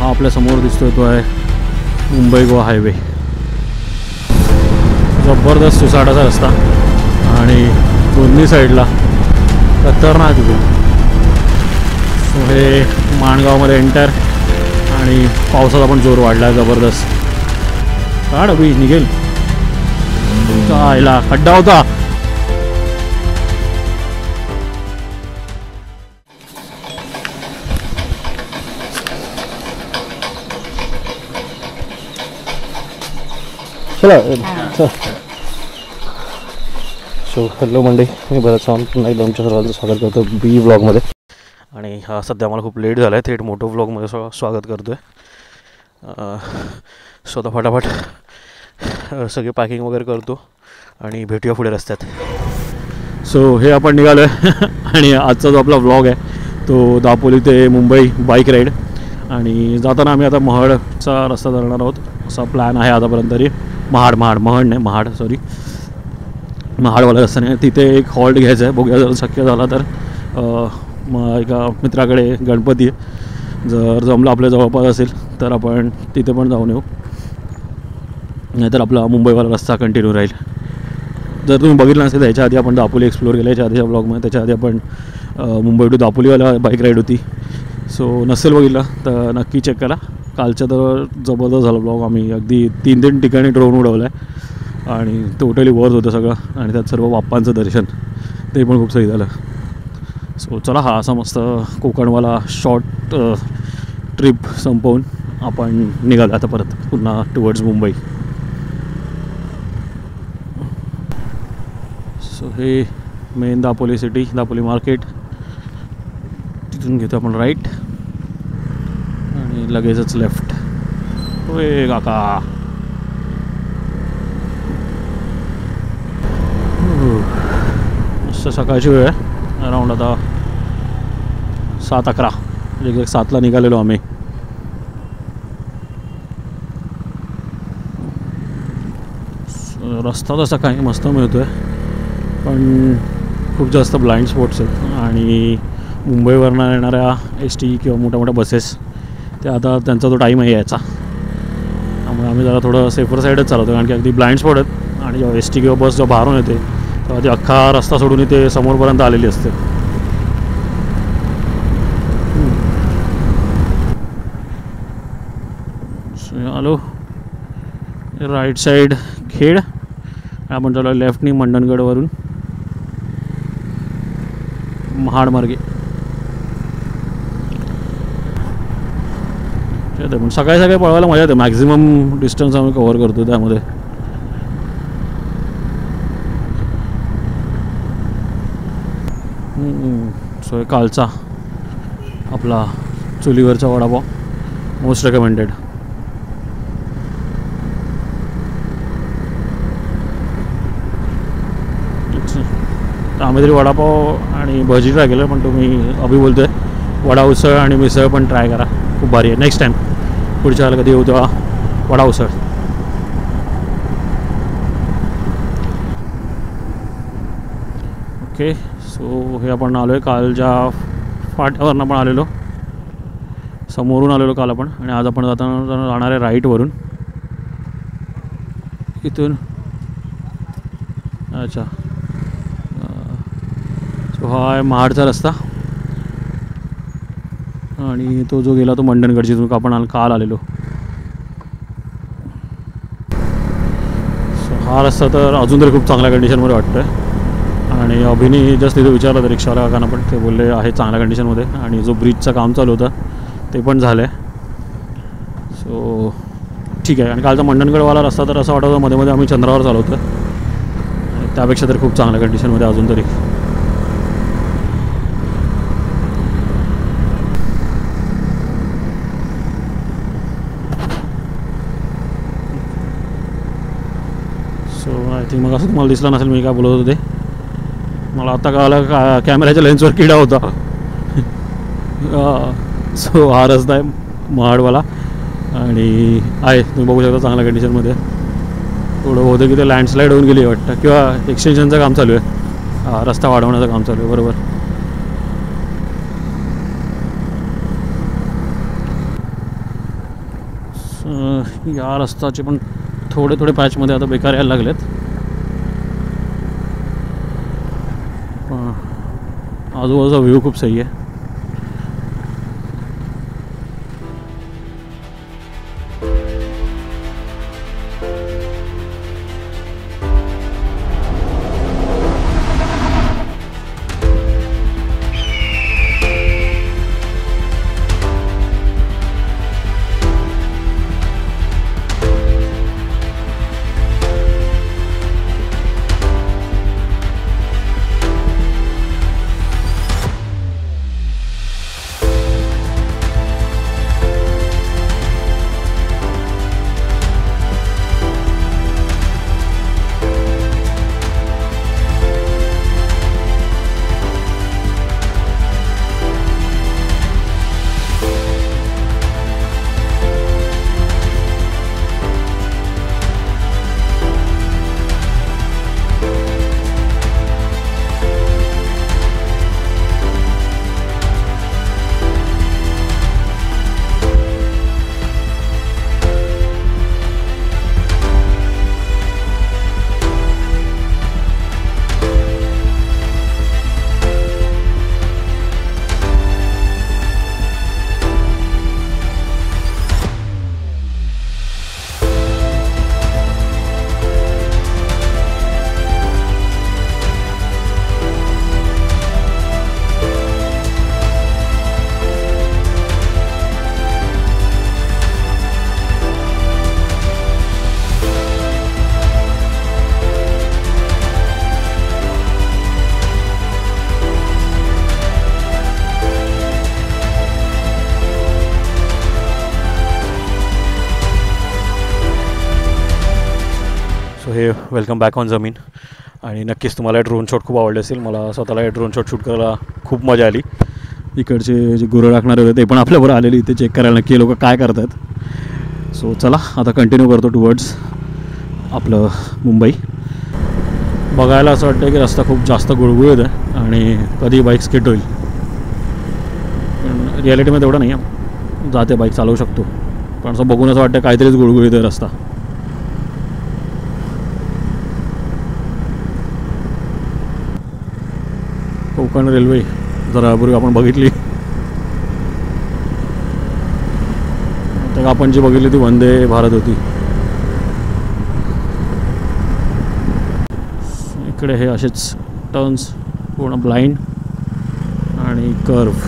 आपल्या समोर दिसतोय तो आहे मुंबई गोवा हायवे. जबरदस्त सुसाटाचा रस्ता आणि दोन्ही साईडला खतरनाक व्ह्यू. सो हे माणगावमध्ये एंटर आणि पावसाचा पण जोर वाढला आहे जबरदस्त. काढ अभि निघेल. आयला खड्डा होता. चला सो हॅलो मंडळी, मी भरत सावंत पुन्हा एकदा तुमच्या सर्वांचं स्वागत करतो बी व्लॉगमध्ये. आणि हा सध्या मला खूप लेट झाला आहे, थेट मोठो व्लॉगमध्ये स्वागत करतो आहे. स्वतः फटाफट सगळे पॅकिंग वगैरे करतो आणि भेटूया पुढे रस्त्यात. सो हे आपण निघालो आहे आणि आजचा जो आपला व्लॉग आहे तो दापोली ते मुंबई बाईक राईड. आणि जाताना आम्ही आता महाडचा रस्ता धरणार आहोत असा प्लॅन आहे आतापर्यंत तरी. महाडवाला रस्ता नाही, तिथे एक हॉल्ट घ्यायचं आहे. बघूया जर शक्य झाला तर. एका मित्राकडे गणपती आहे, जर जमलं आपल्या जवळपास असेल तर आपण तिथे पण जाऊन येऊ. नाहीतर आपला मुंबईवाला रस्ता कंटिन्यू राहील. जर तुम्ही बघितलं नसेल याच्या आधी आपण दापोली एक्सप्लोअर केलं याच्या आधीच्या ब्लॉगमध्ये. त्याच्या आधी आपण मुंबई टू दापोलीवाला बाईक राईड होती. सो नसेल बघितलं तर नक्की चेक करा. कालच्या तर जबरदस्त झालं ब्लॉग. आम्ही अगदी 3 ठिकाणी ड्रोन उडवलं आहे आणि टोटली वर्थ होतं सगळं. आणि त्यात सर्व बाप्पांचं दर्शन ते पण खूप सही झालं. सो चला, हा असा मस्त कोकणवाला शॉर्ट ट्रिप संपवून आपण निघालो आता परत पुन्हा टुवर्ड्स मुंबई. सो हे main Dapoli city, Dapoli market. तिथून घेतो आपण राईट आणि लगेचच लेफ्ट. होय काका. मस्त सकाळची वेळ आहे. अराऊंड आता 7:11 म्हणजे 7ला निघालेलो आम्ही. रस्ता तसा काही मस्त मिळतो आहे पण खूप जास्त ब्लाइंड स्पॉट्स आहेत. आणि मुंबईवरनं येणाऱ्या ST किंवा मोठ्या मोठ्या बसेस ते आता त्यांचा जो टाईम आहे याचा, त्यामुळे आम्ही जरा थोडं सेफर साईडच चालवतो. कारण की अगदी ब्लाइंड स्पॉट आहेत आणि जेव्हा ST किंवा बस जेव्हा बाहेरून येते तेव्हा ती अख्खा रस्ता सोडून इथे समोरपर्यंत आलेली असते. आलो राईट साईड खेड. आपण चालू लेफ्टनी मंडणगडवरून महाड मार्गे. पण सकाळी सकाळी पळवायला मजा येते. मॅक्झिमम डिस्टन्स आम्ही कव्हर करतो त्यामध्ये. सो कालचा आपला चुलीवरचा वडापाव मोस्ट रेकमेंडेड. आम्ही तरी वडापाव आणि भजी ट्राय केलं पण तुम्ही अभि बोलतोय वडा उसळ आणि मिसळ पण ट्राय करा, खूप भारी आहे. नेक्स्ट टाईम पुढच्या वेळेला कधी येऊ तेव्हा वडा उसळ. ओके, सो हे आपण आलो आहे कालच्या फाट्यावरनं पण आलेलो, समोरून आलेलो काल आपण. आणि आज आपण जाताना जाणार आहे राईटवरून इथून. अच्छा, सो हा आहे महाडचा रस्ता आणि तो जो गेला तो मंडणगडची जिथून आपण काल आलेलो. सो हा रस्ता तर अजून तरी खूप चांगल्या कंडिशनमध्ये वाटतो आहे. आणि अभिनी जस्ट तिथे विचारलं होतं रिक्षावाल्या काकांना, पण ते बोलले आहे चांगल्या कंडिशनमध्ये. आणि जो ब्रिजचं काम चालू होतं ते पण झालं आहे. सो ठीक आहे. आणि कालचा मंडणगडवाला रस्ता तर असं वाटत होतं मध्ये मध्ये आम्ही चंद्रावर चालवतो, त्यापेक्षा तर खूप चांगल्या कंडिशनमध्ये अजून तरी. सो आय थिंक मग असं तुम्हाला दिसलं नसेल मी काय बोलत होते. मला आता कळालं कॅमेऱ्याच्या लेन्सवर किडा होता. सो हा रस्ता आहे महाडवाला आणि आहे तुम्ही बघू शकता चांगल्या कंडिशनमध्ये. थोडं होतं की ते लँडस्लाईड होऊन गेली वाटतं किंवा एक्सटेन्शनचं काम चालू आहे, रस्ता वाढवण्याचं काम चालू आहे. बरोबर. या रस्त्याचे पण थोडे थोडे पॅचमध्ये आता बेकार यायला लागलेत. आजूबाजूचा व्ह्यू खूप सही आहे. हे वेलकम बॅक ऑन जमीन. आणि नक्कीच तुम्हाला ड्रोन शॉट खूप आवडले असेल. मला स्वतःला हे ड्रोन शॉट शूट करायला खूप मजा आली. इकडचे जे गुरं राखणारे होते ते पण आपल्याबरोबर आलेले इथे चेक करायला नक्की लोक काय करतात. सो चला आता कंटिन्यू करतो टुवर्ड्स आपलं मुंबई. बघायला असं वाटतं की रस्ता खूप जास्त गुळगुळीत आहे आणि कधी बाईक स्किट होईल, पण रिॲलिटीमध्ये एवढं नाही आहे. जाते बाईक चालवू शकतो, पण असं बघून असं वाटतं काहीतरीच गुळगुळीत आहे रस्ता. कोकण रेल्वे जरा पूर्वी आपण बघितली, तर आपण जी बघितली ती वंदे भारत होती. इकडे हे असेच टर्न्स पूर्ण ब्लाइंड आणि कर्व.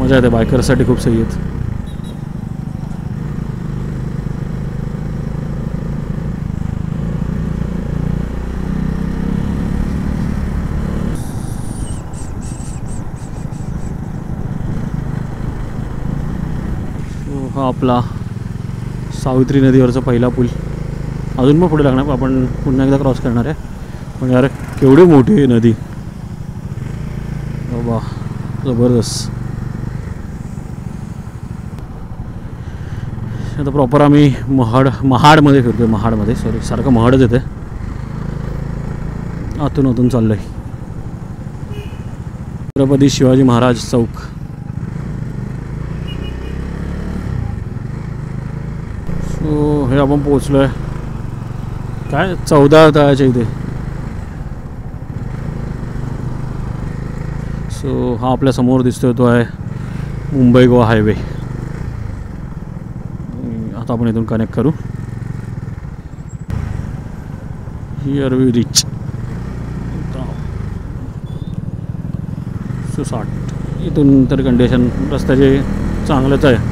मजा येते, बायकर्ससाठी खूप सही आहेत. हा आपला सावित्री नदीवरचा पहिला पूल. अजून पण पुढे लागणार, आपण पुन्हा एकदा क्रॉस करणार आहे. पण यार केवढी मोठी आहे नदी, बाबा जबरदस्त. आता प्रॉपर आम्ही महाडमध्ये फिरतोय. महाडमध्ये सारखं महाडच येते. आतून चाललं आहे. छत्रपती शिवाजी महाराज चौक. सो हे आपण पोचलो आहे काय 14 तळ्याच्या इथे. सो हा आपल्या समोर दिसतोय तो आहे मुंबई गोवा हायवे. आता आपण इथून कनेक्ट करू. Here we reach. सो 60 इथून तर कंडिशन रस्त्याचे चांगलंच आहे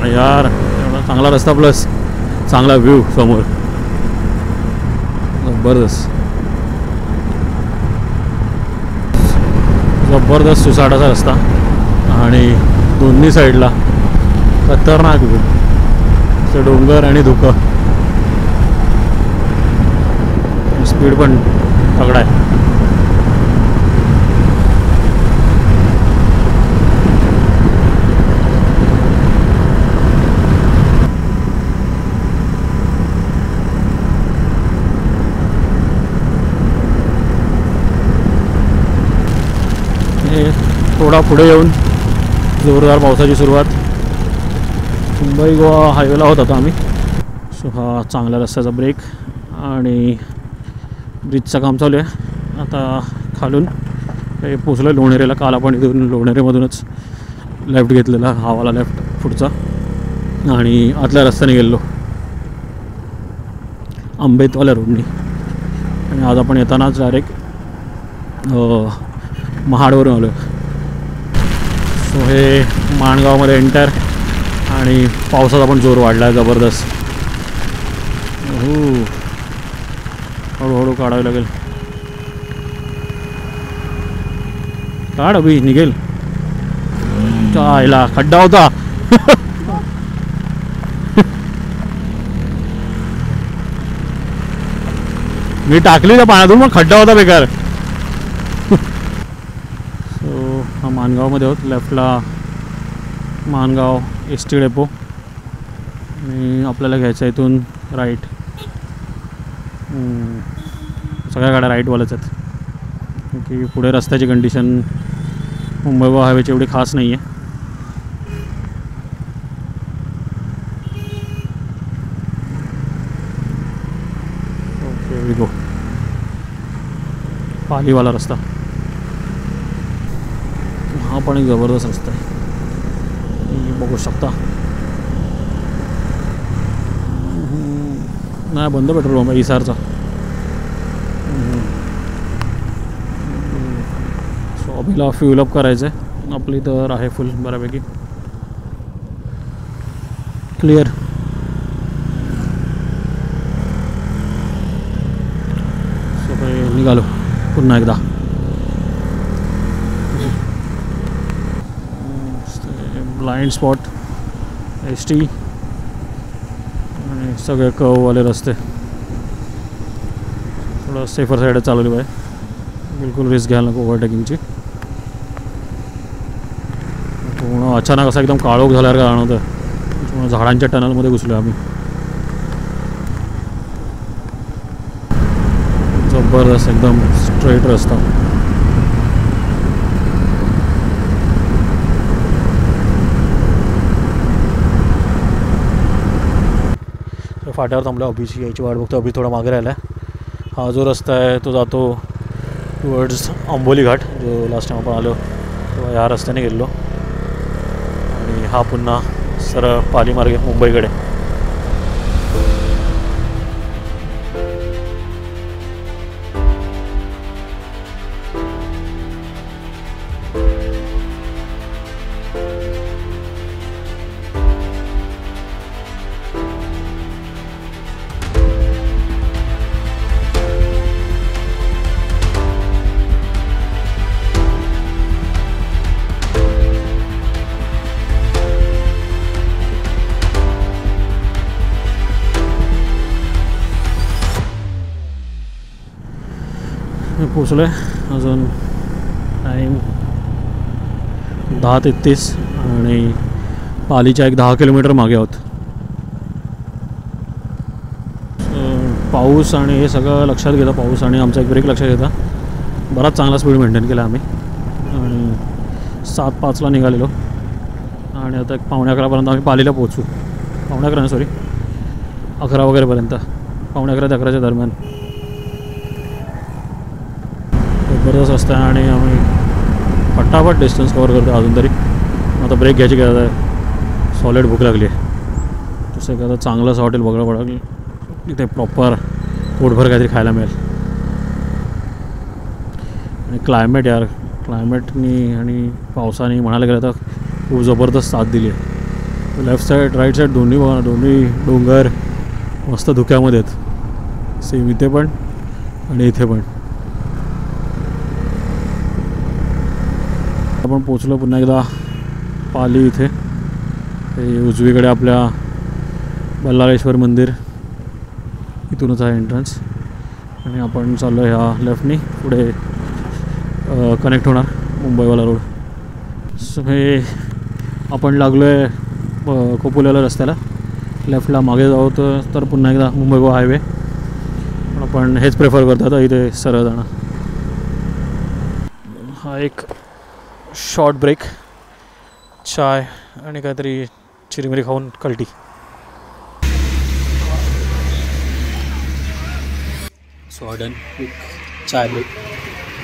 यार. एवढा चांगला रस्ता प्लस चांगला व्ह्यू समोर, जबरदस्त जबरदस्त सुसाटाचा रस्ता. आणि दोन्ही साईडला खतरनाक व्ह्यू, ते डोंगर आणि धुकं. स्पीड पण तगडा आहे. थोडा पुढे येऊन जोरदार पावसाची सुरुवात. मुंबई गोवा हायवेला होत आता आम्ही. सो हा चांगल्या रस्त्याचा ब्रेक आणि ब्रिजचं काम चालू आहे. आता खालून हे पोचलो आहे लोणेरेला. काल आपण इथून लोणेरेमधूनच लेफ्ट घेतलेला, हावाला लेफ्ट पुढचा, आणि आतल्या रस्त्याने गेलो आंबेतवाल्या रोडनी. आणि आज आपण येतानाच डायरेक्ट महाडवरून आलो आहे. सो हे माणगावमध्ये एंटर आणि पावसाचा पण जोर वाढला आहे जबरदस्त. हळूहळू काढावी लागेल. काढ अभि, निघेल. आयला खड्डा होता. मी टाकली त्या पाण्यातून, मग खड्डा होता बेकार. सो हा माणगावमध्ये आहोत. लेफ्टला माणगाव एस टी डेपो आणि आपल्याला घ्यायचं इथून राईट. सगळ्या गाड्या राईटवाल्याच आहेत की पुढे रस्त्याची कंडिशन मुंबई गोवा हायवेची एवढी खास नाही आहे. Okay we go. पालीवाला रस्ता हा पण एक जबरदस्त रस्ता आहे, बघू शकता. नाही बंद पेट्रोल पंप इसारचा. सो अभिला फ्यूलअप करायचं आहे. आपली तर आहे फुल बऱ्यापैकी क्लिअर. सो काही निघालो पुन्हा एकदा. ब्लाइंड स्पॉट एस टी आणि सगळे कववाले रस्ते. थोडं सेफर साईड चालवली पाहिजे, बिलकुल रिस्क घ्यायला नको ओव्हरटेकिंगची. पूर्ण अचानक असा एकदम काळोख झाल्यावर का जाणवतं. पूर्ण झाडांच्या टनलमध्ये घुसलो आम्ही. जबरदस्त एकदम स्ट्रेट रस्ता. फाट्यावर थांबला. अभिची यायची वाट बघतो. अभि थोडा मागे राहिला आहे. हा जो रस्ता आहे तो जातो टुवर्ड्स आंबोली घाट, जो लास्ट टाइम आपण आलो तेव्हा ह्या रस्त्याने गेलो. आणि हा पुन्हा सरळ पालीमार्गे मुंबईकडे. पोचलो आहे. अजून टाईम 10:33 आणि पालीच्या एक 10 किलोमीटर मागे आहोत. पाऊस आणि हे सगळं लक्षात घेता, पाऊस आणि आमचा एक ब्रेक लक्षात घेता बराच चांगला स्पीड मेंटेन केला आम्ही. आणि 7:05ला निघालेलो आणि आता एक 11:45पर्यंत आम्ही पालीला पोहोचू. 11:45 सॉरी 11 वगैरेपर्यंत, 11:45 ते 11च्या दरम्यान. जबरदस्त रस्ता आहे आणि आम्ही पटापट डिस्टन्स कवर करतो अजून तरी. आता ब्रेक घ्यायची गरज आहे. सॉलिड भूक लागली आहे. तसं एखादं चांगलंच हॉटेल बघायला पडेल तिथे प्रॉपर पोटभर काहीतरी खायला मिळेल. आणि क्लायमेट यार, क्लायमेटनी आणि पावसाने म्हणायला गेलं तर खूप जबरदस्त साथ दिली आहे. लेफ्ट साईड राईट साईड दोन्ही बघा, दोन्ही डोंगर मस्त धुक्यामध्ये आहेत. सेम इथे पण आणि इथे पण. आपण पोचलो पुन्हा एकदा पाली इथे. हे उजवीकडे आपल्या बल्लाळेश्वर मंदिर, इथूनच आहे एंट्रन्स. आणि आपण चाललो आहे ह्या लेफ्टनी पुढे कनेक्ट होणार मुंबईवाला रोड. सो हे आपण लागलो आहे खोपोलीवाला रस्त्याला. लेफ्टला मागे जाऊ तर पुन्हा एकदा मुंबई गोवा हायवे. पण आपण हेच प्रेफर करतो आता इथे सरळ जाणं. हा एक शॉर्ट ब्रेक चाय आणि काहीतरी चिरीमिरी खाऊन कल्टी. सॉडन चाय ब्रेक.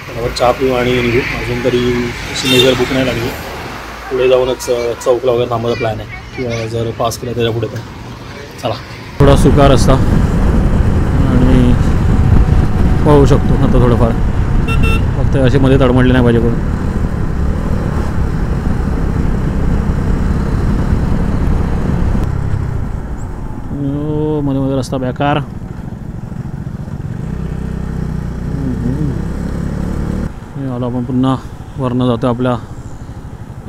बरोबर चहा पिऊ आणि निघू. अजून तरी अशी मेजर बुक नाही लागली. पुढे जाऊनच चौकला वगैरे थांबायचा प्लॅन आहे किंवा जर पास केला त्याच्या पुढे पण. चला थोडा सुका रस्ता आणि पाहू शकतो आता थोडंफार. फक्त असे मध्ये तडमडले नाही पाहिजे कोण. मध्ये मध्ये रस्ता बेकार. आलो आपण पुन्हा वरनं जातो आपल्या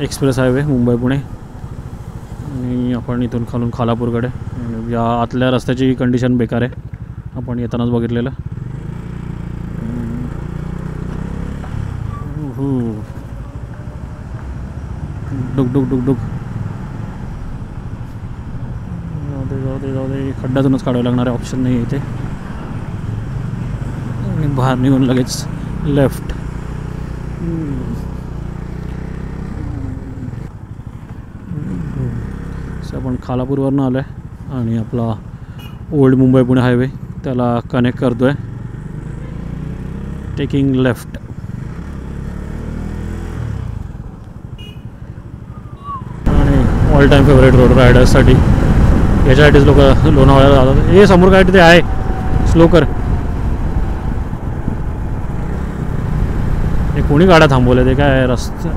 एक्सप्रेस हायवे मुंबई पुणे आणि आपण इथून खालून खालापूरकडे. या आतल्या रस्त्याची कंडिशन बेकार आहे. आपण येतानाच बघितलेलं. डुक डुक डुक डुक. जाऊ दे खड्ड्यातूनच काढावं लागणार आहे. ऑप्शन नाही इथे. आणि बाहेर निघून लगेच लेफ्ट. आपण खालापूरवरनं आलो आहे आणि आपला ओल्ड मुंबई पुणे हायवे त्याला कनेक्ट करतो आहे. Taking left. आणि ऑल टाईम फेवरेट रोड रायडर्ससाठी. याच्यासाठीच लोक लोणावळ्याला जातात. हे समोर काय तिथे आहे स्लो कर. हे कोणी गाड्या थांबवल्या ते काय रस्ते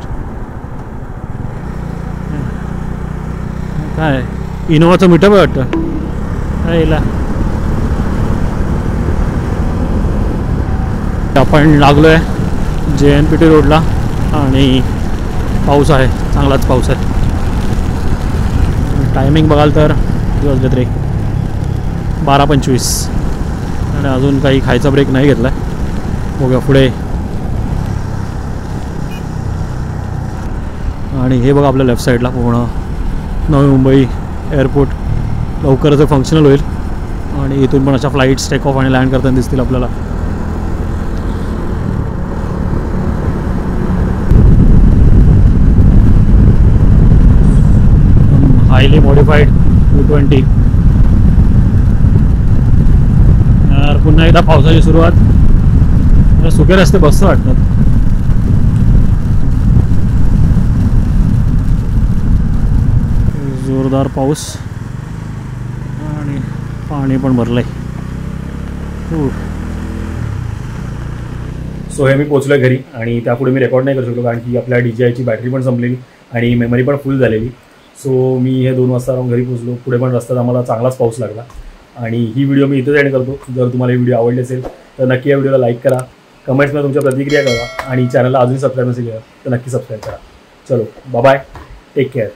काय इनोवाचं मीटअप आहे वाटतं यायला. आपण लागलो आहे JNPT रोडला आणि पाऊस आहे. चांगलाच पाऊस आहे. टायमिंग बघाल तर दिवस तरी 12:25 आणि अजून काही खायचा ब्रेक नाही घेतला आहे. बघूया पुढे. आणि हे बघा आपल्या लेफ्ट साईडला पूर्ण नवी मुंबई एअरपोर्ट लवकरच फंक्शनल होईल आणि इथून पण अशा फ्लाईट्स टेक ऑफ आणि लँड करताना दिसतील आपल्याला. Highly modified 220. यार पुन्हा एकदा पावसाची सुरुवात. सुके रस्ते बसत वाटतात. जोरदार पाऊस आणि पाणी पण भरलंय. सो हे मी पोचलोय घरी आणि त्यापुढे मी रेकॉर्ड नाही करू शकलो कारण की आपल्या DJIची बॅटरी पण संपलेली आणि मेमरी पण फुल झालेली. सो मी हे 2 वाजता राहून घरी पोचलो. पुढे पण रस्त्यात आम्हाला चांगलाच पाऊस लागला आणि ही व्हिडिओ मी इथेच एंड करतो. जर तुम्हाला ही व्हिडिओ आवडली असेल तर नक्की या व्हिडिओला लाईक करा, कमेंट्समध्ये तुमच्या प्रतिक्रिया करा आणि चॅनलला अजून सबस्क्राईब नसेल केलं तर नक्की सबस्क्राईब करा. चलो बाय बाय, टेक केअर.